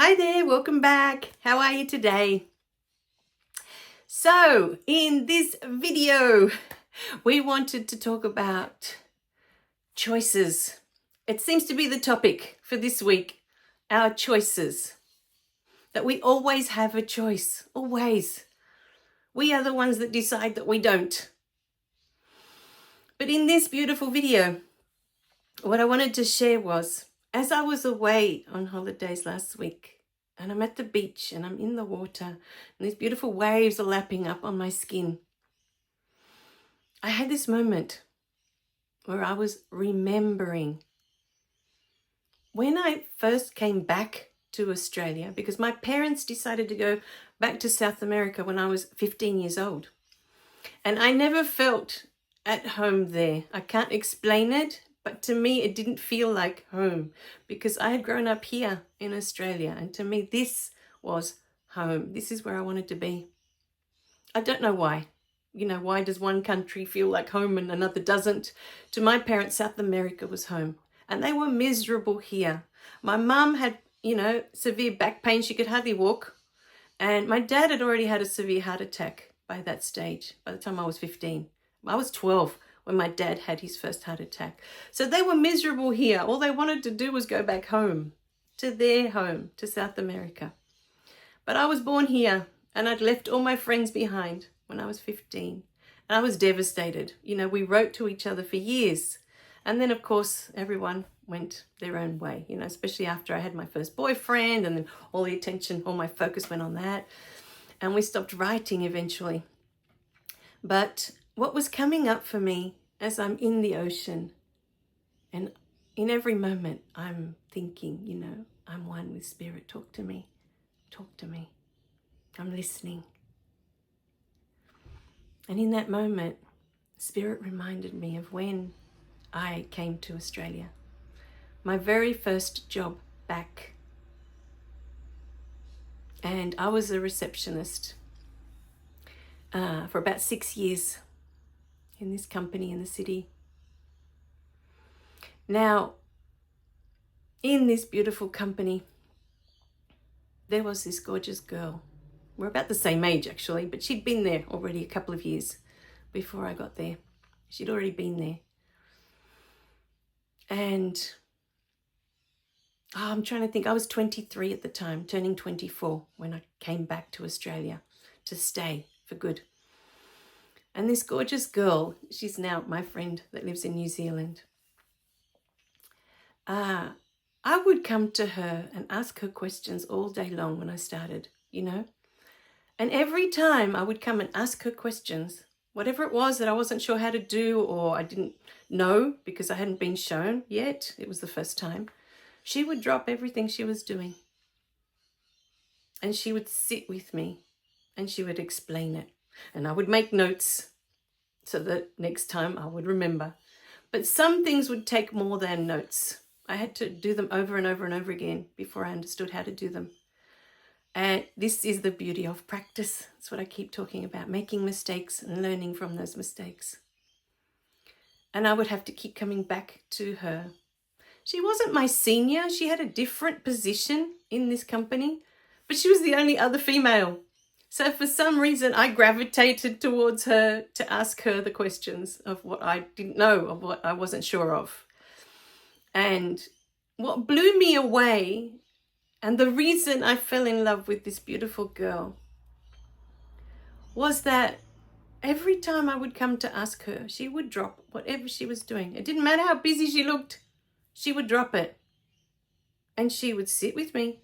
Hi there, welcome back. How are you today? So, in this video, we wanted to talk about choices. It seems to be the topic for this week, our choices. That we always have a choice, always. We are the ones that decide that we don't. But in this beautiful video, what I wanted to share was, as I was away on holidays last week, and I'm at the beach and I'm in the water and these beautiful waves are lapping up on my skin, I had this moment where I was remembering when I first came back to Australia, because my parents decided to go back to South America when I was 15 years old. And I never felt at home there. I can't explain it, but to me it didn't feel like home because I had grown up here in Australia, and to me this was home. This is where I wanted to be. I don't know why. You know, why does one country feel like home and another doesn't? To my parents, South America was home, and they were miserable here. My mum had, severe back pain. She could hardly walk. And my dad had already had a severe heart attack by that stage, by the time I was 15. I was 12 when my dad had his first heart attack. So they were miserable here. All they wanted to do was go back home, to their home, to South America. But I was born here, and I'd left all my friends behind when I was 15. And I was devastated. We wrote to each other for years. And then, of course, everyone went their own way, especially after I had my first boyfriend, and then all the attention, all my focus went on that. And we stopped writing eventually. But what was coming up for me as I'm in the ocean, and in every moment I'm thinking, I'm one with Spirit. Talk to me. Talk to me. I'm listening. And in that moment, Spirit reminded me of when I came to Australia. My very first job back. And I was a receptionist for about 6 years in this company in the city. Now, in this beautiful company, there was this gorgeous girl. We're about the same age, actually, but she'd been there already a couple of years before I got there. She'd already been there. And I'm trying to think, I was 23 at the time, turning 24 when I came back to Australia to stay for good. And this gorgeous girl, she's now my friend that lives in New Zealand. I would come to her and ask her questions all day long when I started, And every time I would come and ask her questions, whatever it was that I wasn't sure how to do or I didn't know because I hadn't been shown yet, it was the first time, she would drop everything she was doing. And she would sit with me and she would explain it. And I would make notes so that next time I would remember. But some things would take more than notes. I had to do them over and over and over again before I understood how to do them. And this is the beauty of practice. That's what I keep talking about, making mistakes and learning from those mistakes. And I would have to keep coming back to her. She wasn't my senior. She had a different position in this company, but she was the only other female. So for some reason, I gravitated towards her to ask her the questions of what I didn't know, of what I wasn't sure of. And what blew me away, and the reason I fell in love with this beautiful girl, was that every time I would come to ask her, she would drop whatever she was doing. It didn't matter how busy she looked, she would drop it. And she would sit with me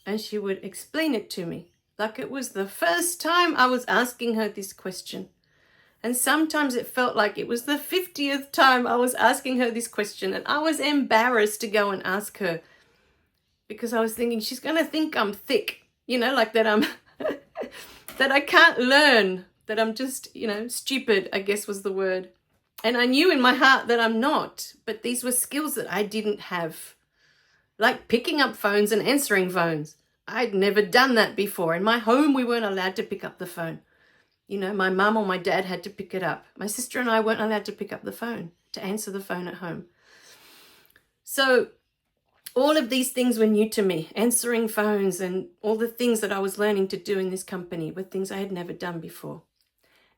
and she would explain it to me like it was the first time I was asking her this question. And sometimes it felt like it was the 50th time I was asking her this question, and I was embarrassed to go and ask her because I was thinking she's going to think I'm thick, like that I'm that I can't learn, that I'm just, stupid, I guess was the word. And I knew in my heart that I'm not, but these were skills that I didn't have, like picking up phones and answering phones. I'd never done that before. In my home, we weren't allowed to pick up the phone. My mum or my dad had to pick it up. My sister and I weren't allowed to pick up the phone, to answer the phone at home. So All of these things were new to me. Answering phones and all the things that I was learning to do in this company were things I had never done before.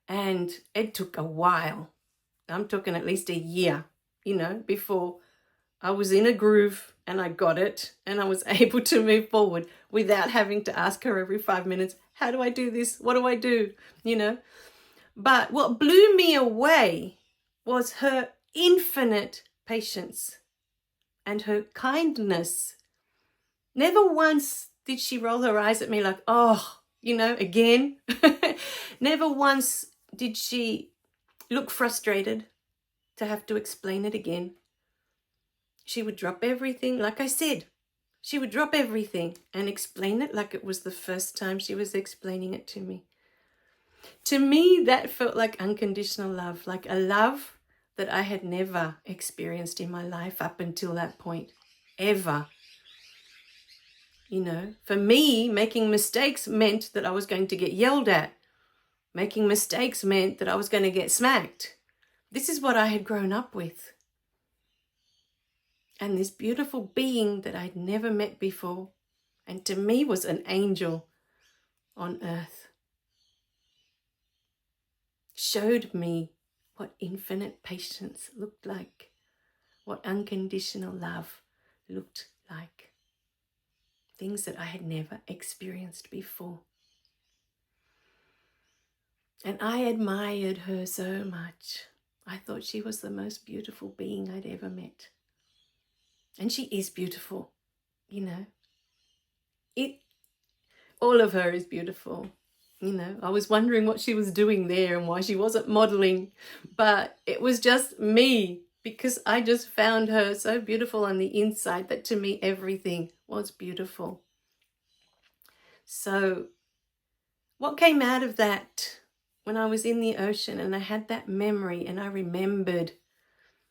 And it took a while. I'm talking at least a year, before I was in a groove and I got it and I was able to move forward without having to ask her every 5 minutes, how do I do this? What do I do? But what blew me away was her infinite patience and her kindness. Never once did she roll her eyes at me like, oh, again. Never once did she look frustrated to have to explain it again. She would drop everything, like I said. She would drop everything and explain it like it was the first time she was explaining it to me. To me, that felt like unconditional love, like a love that I had never experienced in my life up until that point, ever. For me, making mistakes meant that I was going to get yelled at. Making mistakes meant that I was going to get smacked. This is what I had grown up with. And this beautiful being that I'd never met before, and to me was an angel on earth, showed me what infinite patience looked like, what unconditional love looked like. Things that I had never experienced before. And I admired her so much. I thought she was the most beautiful being I'd ever met. And she is beautiful, all of her is beautiful. I was wondering what she was doing there and why she wasn't modeling, but it was just me, because I just found her so beautiful on the inside that to me everything was beautiful. So what came out of that when I was in the ocean and I had that memory and I remembered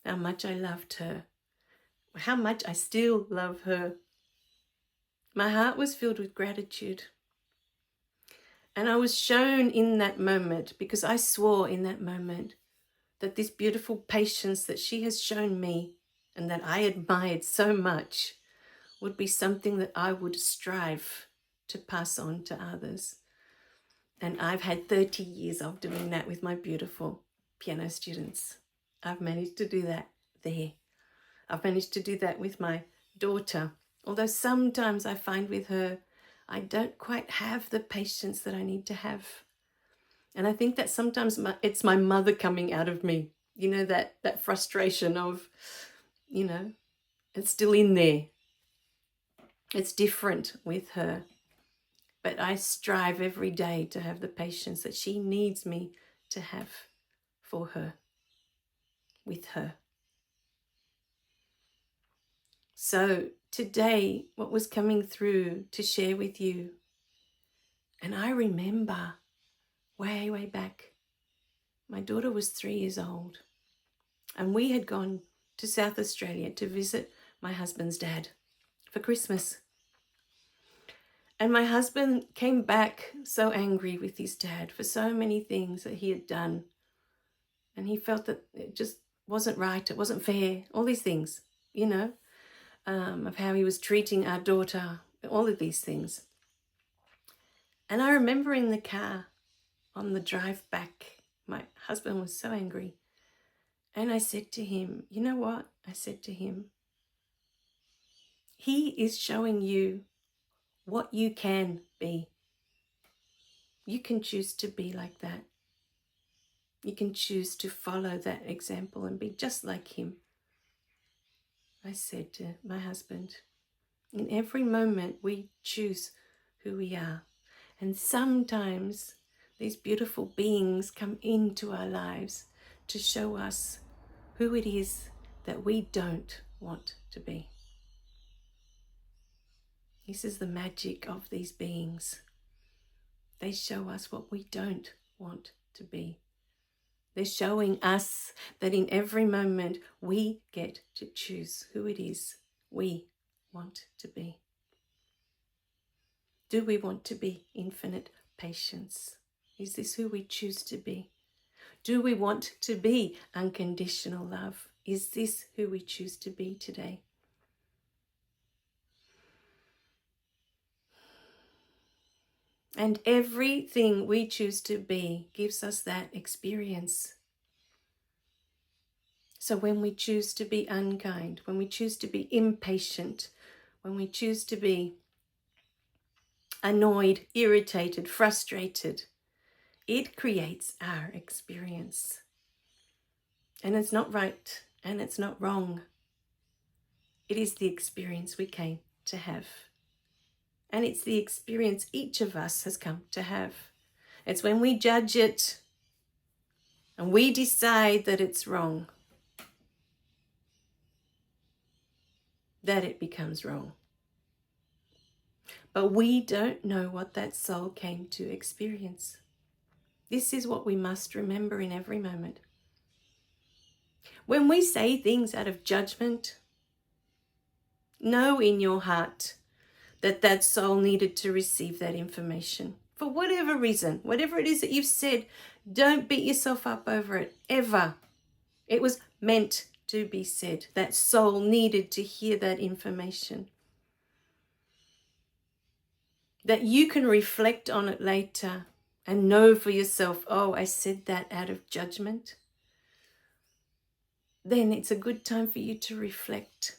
how much I loved her, how much I still love her, my heart was filled with gratitude. And I was shown in that moment, because I swore in that moment that this beautiful patience that she has shown me and that I admired so much would be something that I would strive to pass on to others. And I've had 30 years of doing that with my beautiful piano students. I've managed to do that there. I've managed to do that with my daughter. Although sometimes I find with her, I don't quite have the patience that I need to have. And I think that sometimes it's my mother coming out of me. That frustration of, it's still in there. It's different with her. But I strive every day to have the patience that she needs me to have for her, with her. So today, what was coming through to share with you, and I remember way, way back, my daughter was 3 years old, and we had gone to South Australia to visit my husband's dad for Christmas. And my husband came back so angry with his dad for so many things that he had done. And he felt that it just wasn't right, it wasn't fair, all these things, of how he was treating our daughter, all of these things. And I remember in the car on the drive back, my husband was so angry. And I said to him, you know what? I said to him, he is showing you what you can be. You can choose to be like that. You can choose to follow that example and be just like him. I said to my husband, in every moment we choose who we are. And sometimes these beautiful beings come into our lives to show us who it is that we don't want to be. This is the magic of these beings. They show us what we don't want to be. They're showing us that in every moment we get to choose who it is we want to be. Do we want to be infinite patience? Is this who we choose to be? Do we want to be unconditional love? Is this who we choose to be today? And everything we choose to be gives us that experience. So when we choose to be unkind, when we choose to be impatient, when we choose to be annoyed, irritated, frustrated, it creates our experience. And it's not right and it's not wrong. It is the experience we came to have. And it's the experience each of us has come to have. It's when we judge it and we decide that it's wrong, that it becomes wrong. But we don't know what that soul came to experience. This is what we must remember in every moment. When we say things out of judgment, know in your heart that that soul needed to receive that information. For whatever reason, whatever it is that you've said, don't beat yourself up over it, ever. It was meant to be said. That soul needed to hear that information. That you can reflect on it later and know for yourself, oh, I said that out of judgment. Then it's a good time for you to reflect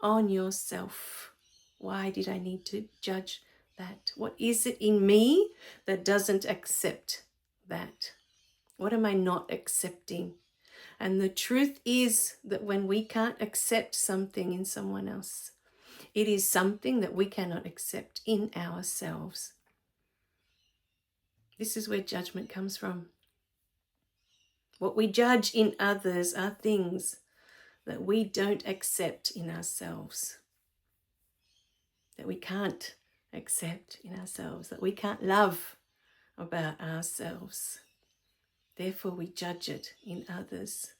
on yourself. Why did I need to judge that? What is it in me that doesn't accept that? What am I not accepting? And the truth is that when we can't accept something in someone else, it is something that we cannot accept in ourselves. This is where judgment comes from. What we judge in others are things that we don't accept in ourselves, that we can't accept in ourselves, that we can't love about ourselves. Therefore, we judge it in others.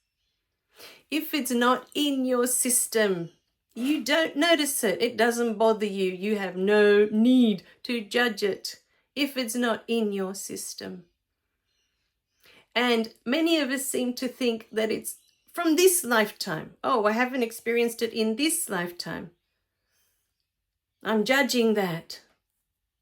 If it's not in your system, you don't notice it. It doesn't bother you. You have no need to judge it if it's not in your system. And many of us seem to think that it's from this lifetime. Oh, I haven't experienced it in this lifetime. I'm judging that,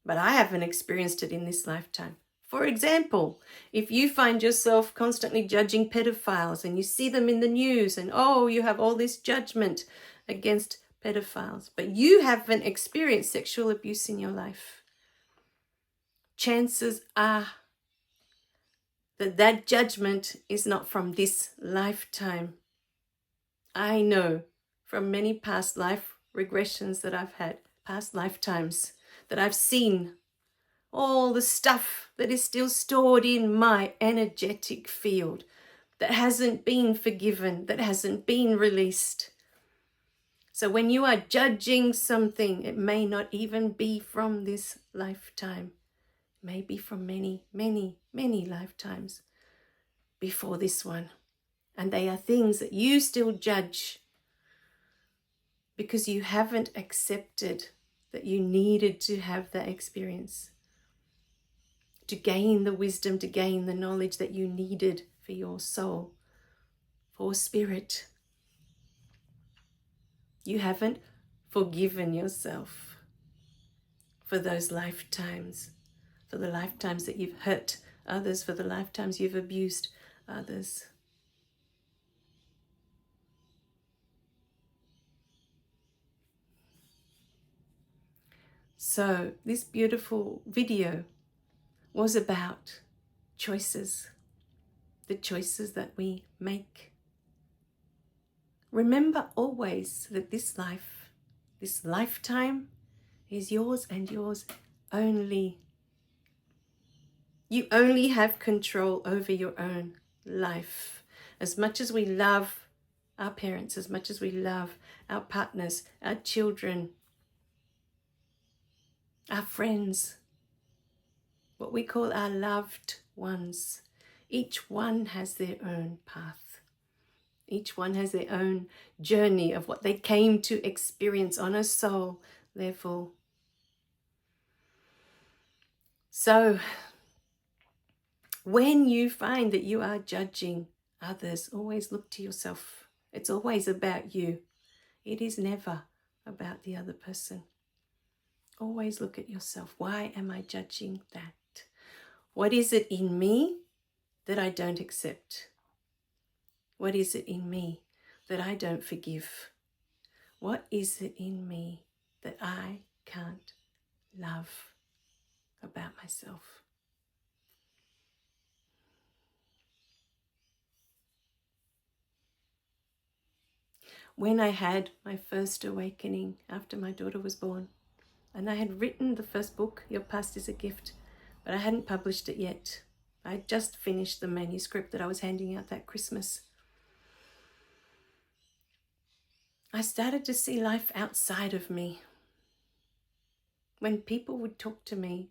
but I haven't experienced it in this lifetime. For example, if you find yourself constantly judging pedophiles and you see them in the news and, oh, you have all this judgment against pedophiles, but you haven't experienced sexual abuse in your life, chances are that that judgment is not from this lifetime. I know from many past life regressions that I've had, past lifetimes, that I've seen all the stuff that is still stored in my energetic field that hasn't been forgiven, that hasn't been released. So when you are judging something, it may not even be from this lifetime. It may be from many, many, many lifetimes before this one. And they are things that you still judge because you haven't accepted that you needed to have that experience, to gain the wisdom, to gain the knowledge that you needed for your soul, for spirit. You haven't forgiven yourself for those lifetimes, for the lifetimes that you've hurt others, for the lifetimes you've abused others. So this beautiful video was about choices, the choices that we make. Remember always that this life, this lifetime is yours and yours only. You only have control over your own life. As much as we love our parents, as much as we love our partners, our children, our friends, what we call our loved ones, each one has their own path. Each one has their own journey of what they came to experience on a soul level. So when you find that you are judging others, always look to yourself. It's always about you. It is never about the other person. Always look at yourself. Why am I judging that? What is it in me that I don't accept? What is it in me that I don't forgive? What is it in me that I can't love about myself? When I had my first awakening after my daughter was born, and I had written the first book, Your Past is a Gift, but I hadn't published it yet. I had just finished the manuscript that I was handing out that Christmas. I started to see life outside of me. When people would talk to me,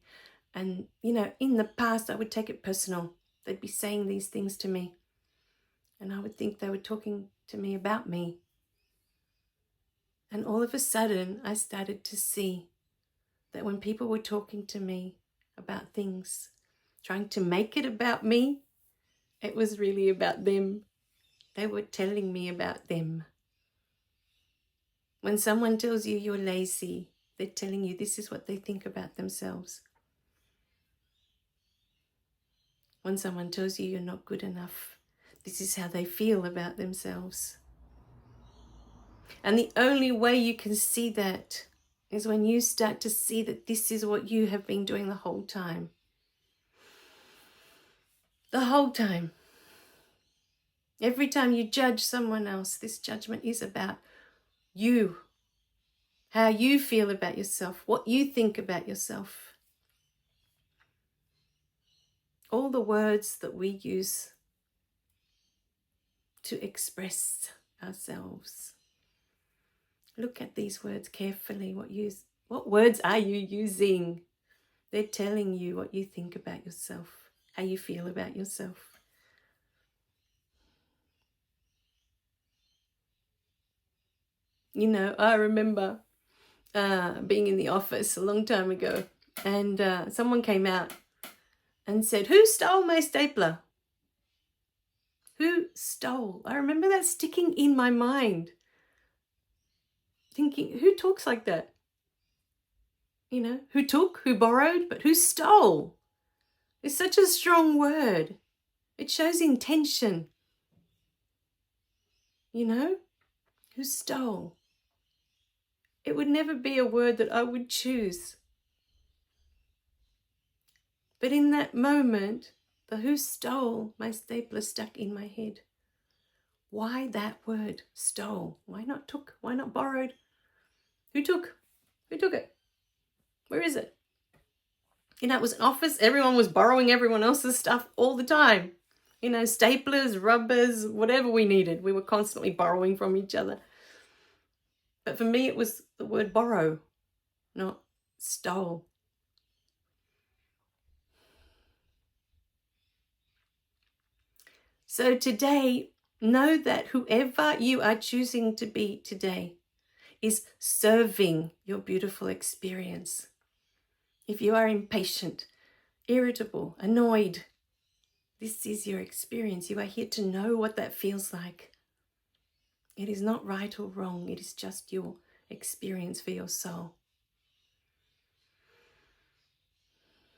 and in the past I would take it personal. They'd be saying these things to me, and I would think they were talking to me about me. And all of a sudden, I started to see that when people were talking to me about things, trying to make it about me, it was really about them. They were telling me about them. When someone tells you you're lazy, they're telling you this is what they think about themselves. When someone tells you you're not good enough, this is how they feel about themselves. And the only way you can see that is when you start to see that this is what you have been doing the whole time. The whole time. Every time you judge someone else, this judgment is about you. How you feel about yourself, what you think about yourself. All the words that we use to express ourselves. Look at these words carefully. What words are you using? They're telling you what you think about yourself, how you feel about yourself. I remember being in the office a long time ago, and someone came out and said, "Who stole my stapler?" Who stole? I remember that sticking in my mind. Thinking, who talks like that? Who took, who borrowed, but who stole? It's such a strong word. It shows intention. Who stole? It would never be a word that I would choose. But in that moment, the who stole my stapler stuck in my head. Why that word, stole? Why not took? Why not borrowed? Who took? Who took it? Where is it? It was an office. Everyone was borrowing everyone else's stuff all the time. Staplers, rubbers, whatever we needed. We were constantly borrowing from each other. But for me, it was the word borrow, not stole. So today, know that whoever you are choosing to be today is serving your beautiful experience. If you are impatient, irritable, annoyed, this is your experience. You are here to know what that feels like. It is not right or wrong. It is just your experience for your soul.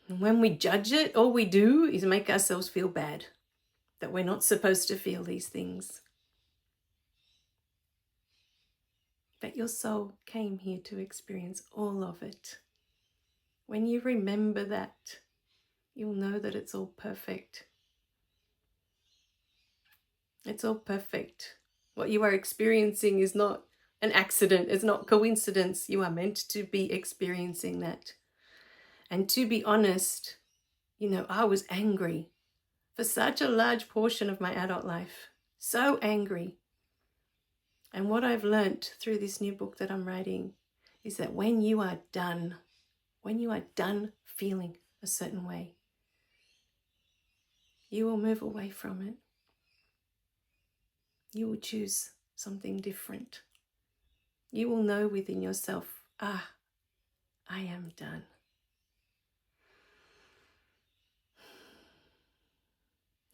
And when we judge it, all we do is make ourselves feel bad, that we're not supposed to feel these things. But your soul came here to experience all of it. When you remember that, you'll know that it's all perfect. It's all perfect. What you are experiencing is not an accident. It's not coincidence. You are meant to be experiencing that. And to be honest, I was angry for such a large portion of my adult life. So angry. And what I've learnt through this new book that I'm writing is that when you are done feeling a certain way, you will move away from it. You will choose something different. You will know within yourself, I am done.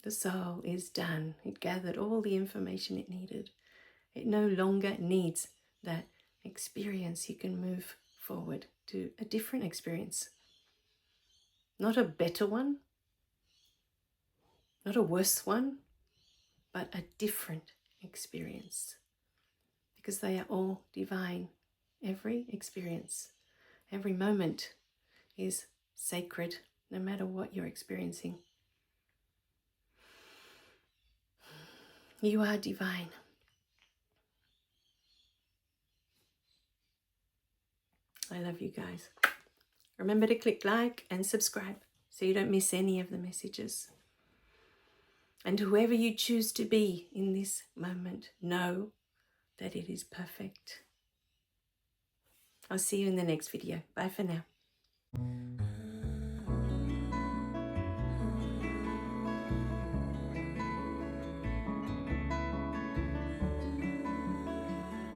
The soul is done. It gathered all the information it needed. It no longer needs that experience. You can move forward to a different experience. Not a better one, not a worse one, but a different experience. Because they are all divine. Every experience, every moment is sacred, no matter what you're experiencing. You are divine. I love you guys. Remember to click like and subscribe so you don't miss any of the messages. And whoever you choose to be in this moment, know that it is perfect. I'll see you in the next video. Bye for now.